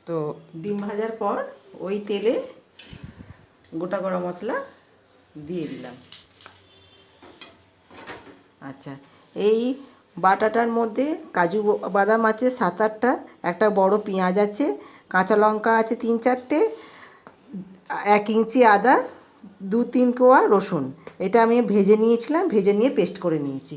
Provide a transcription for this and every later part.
তো ডিম ভাজার পর ওই তেলে গোটা গরম মশলা দিয়ে দিলাম। আচ্ছা, এই বাটাটার মধ্যে কাজু বাদাম আছে 7-8টা, একটা বড় পেঁয়াজ আছে, কাঁচা লঙ্কা আছে 3-4টে, 1 ইঞ্চি আদা, 2-3 কোয়া রসুন। এটা আমি ভেজে নিয়েছিলাম, ভেজে নিয়ে পেস্ট করে নিয়েছি।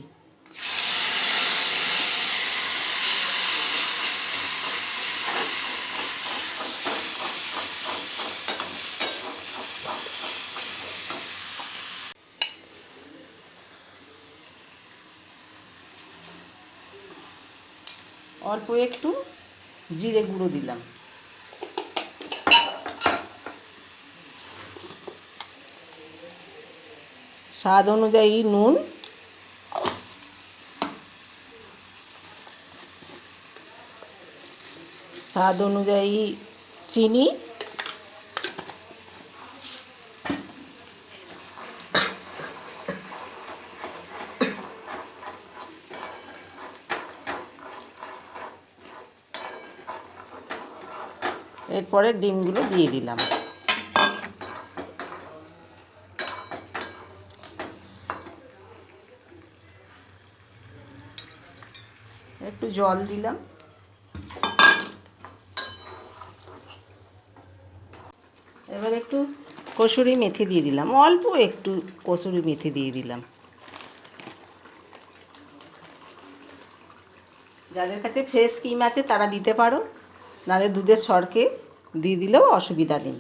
অল্প একটু জিরে গুঁড়ো দিলাম, স্বাদ অনুযায়ী নুন, স্বাদ অনুযায়ী চিনি, এরপরে ডিমগুলো দিয়ে দিলাম। একটু জল দিলাম। এবার একটু কসুরি মেথি দিয়ে দিলাম, অল্প একটু কসুরি মেথি দিয়ে দিলাম। যাদের কাছে ফ্রেশ ক্রিম আছে তারা দিতে পারো, নাহলে দুধের সরকে দিয়ে দিলেও অসুবিধা নেই।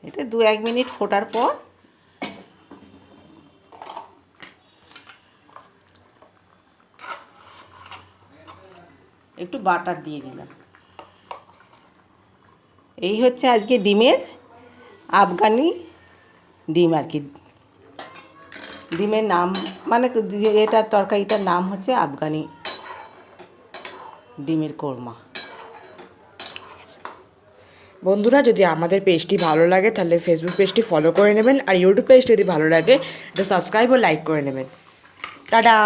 এটা 2-1 মিনিট ফোটার পর একটু বাটার দিয়ে দিলাম। এই হচ্ছে আজকে ডিমের আফগানি ডিম আর কি। ডিমের নাম মানে এটার তরকারিটার নাম হচ্ছে আফগানি ডিমের কোরমা। বন্ধুরা, যদি আমাদের পেজটি ভালো লাগে তাহলে ফেসবুক পেজটি ফলো করে নেবেন, আর ইউটিউব পেজটি যদি ভালো লাগে একটু সাবস্ক্রাইব ও লাইক করে নেবেন। টাটা।